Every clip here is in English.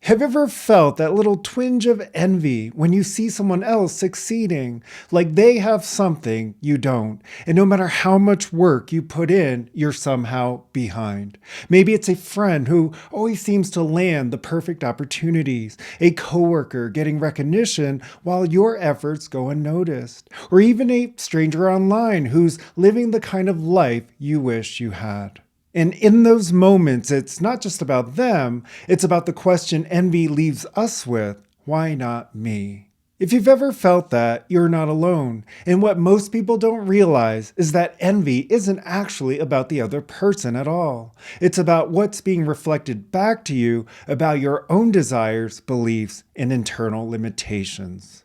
Have you ever felt that little twinge of envy when you see someone else succeeding, like they have something you don't, and no matter how much work you put in, you're somehow behind? Maybe it's a friend who always seems to land the perfect opportunities, a coworker getting recognition while your efforts go unnoticed, or even a stranger online who's living the kind of life you wish you had. And in those moments, it's not just about them, it's about the question envy leaves us with: why not me? If you've ever felt that, you're not alone. And what most people don't realize is that envy isn't actually about the other person at all. It's about what's being reflected back to you about your own desires, beliefs, and internal limitations.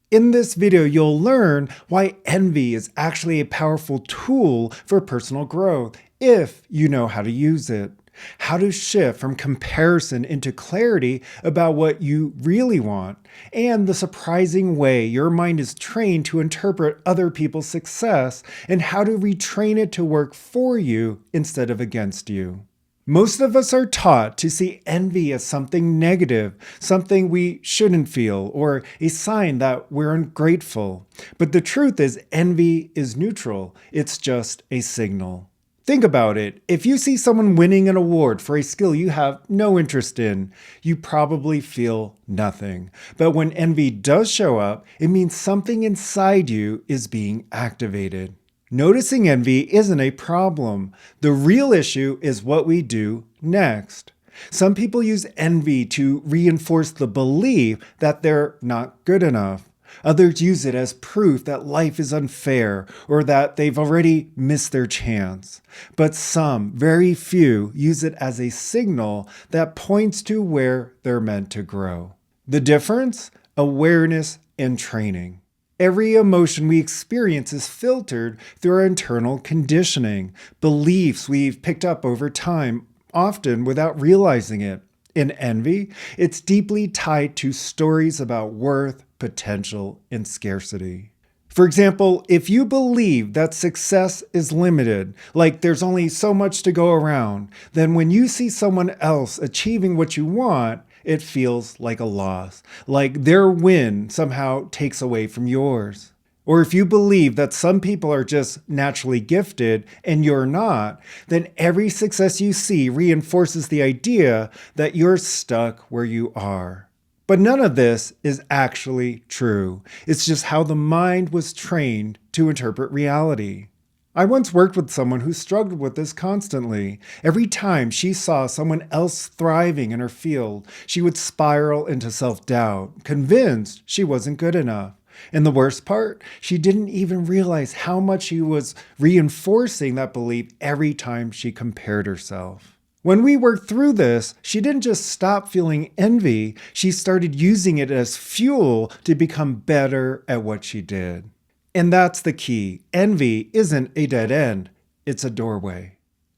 In this video, you'll learn why envy is actually a powerful tool for personal growth if you know how to use it. How to shift from comparison into clarity about what you really want, and the surprising way your mind is trained to interpret other people's success, and how to retrain it to work for you instead of against you. Most of us are taught to see envy as something negative, something we shouldn't feel, or a sign that we're ungrateful. But the truth is, envy is neutral. It's just a signal. Think about it. If you see someone winning an award for a skill you have no interest in, you probably feel nothing. But when envy does show up, it means something inside you is being activated. Noticing envy isn't a problem. The real issue is what we do next. Some people use envy to reinforce the belief that they're not good enough. Others use it as proof that life is unfair or that they've already missed their chance. But some, very few, use it as a signal that points to where they're meant to grow. The difference? Awareness and training. Every emotion we experience is filtered through our internal conditioning, beliefs we've picked up over time, often without realizing it. In envy, it's deeply tied to stories about worth, potential, and scarcity. For example, if you believe that success is limited, like there's only so much to go around, then when you see someone else achieving what you want, it feels like a loss, like their win somehow takes away from yours. Or if you believe that some people are just naturally gifted and you're not, then every success you see reinforces the idea that you're stuck where you are. But none of this is actually true. It's just how the mind was trained to interpret reality. I once worked with someone who struggled with this constantly. Every time she saw someone else thriving in her field, she would spiral into self-doubt, convinced she wasn't good enough. And the worst part, she didn't even realize how much she was reinforcing that belief every time she compared herself. When we worked through this, she didn't just stop feeling envy, she started using it as fuel to become better at what she did. And that's the key. Envy isn't a dead end, it's a doorway.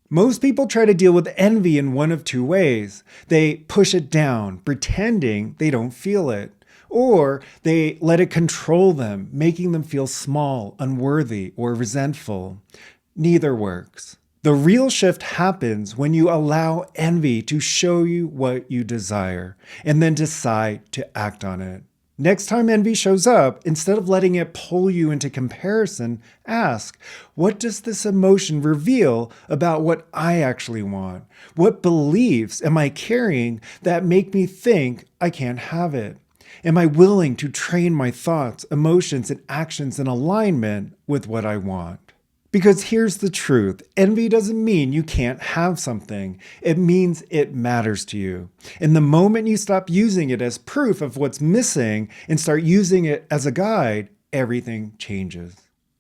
Most people try to deal with envy in one of two ways. They push it down, pretending they don't feel it. Or they let it control them, making them feel small, unworthy, or resentful. Neither works. The real shift happens when you allow envy to show you what you desire, and then decide to act on it. Next time envy shows up, instead of letting it pull you into comparison, ask, what does this emotion reveal about what I actually want? What beliefs am I carrying that make me think I can't have it? Am I willing to train my thoughts, emotions, and actions in alignment with what I want? Because here's the truth. Envy doesn't mean you can't have something. It means it matters to you. And the moment you stop using it as proof of what's missing and start using it as a guide, everything changes.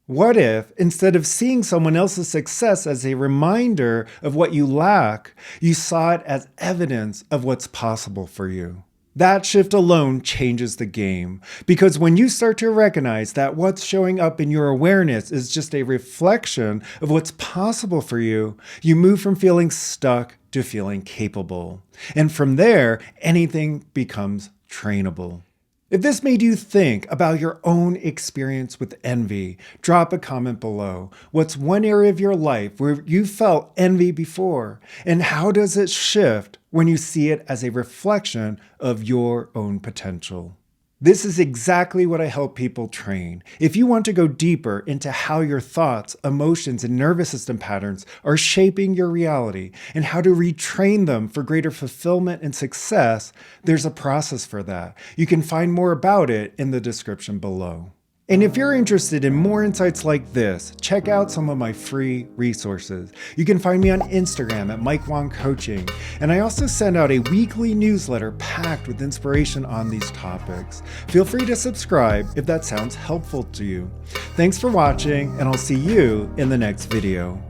What if, instead of seeing someone else's success as a reminder of what you lack, you saw it as evidence of what's possible for you? That shift alone changes the game, because when you start to recognize that what's showing up in your awareness is just a reflection of what's possible for you, you move from feeling stuck to feeling capable. And from there, anything becomes trainable. If this made you think about your own experience with envy, drop a comment below. What's one area of your life where you felt envy before? And how does it shift when you see it as a reflection of your own potential. This is exactly what I help people train. If you want to go deeper into how your thoughts, emotions, and nervous system patterns are shaping your reality and how to retrain them for greater fulfillment and success, there's a process for that. You can find more about it in the description below. And if you're interested in more insights like this, check out some of my free resources. You can find me on Instagram at Mike Wang Coaching, and I also send out a weekly newsletter packed with inspiration on these topics. Feel free to subscribe if that sounds helpful to you. Thanks for watching, and I'll see you in the next video.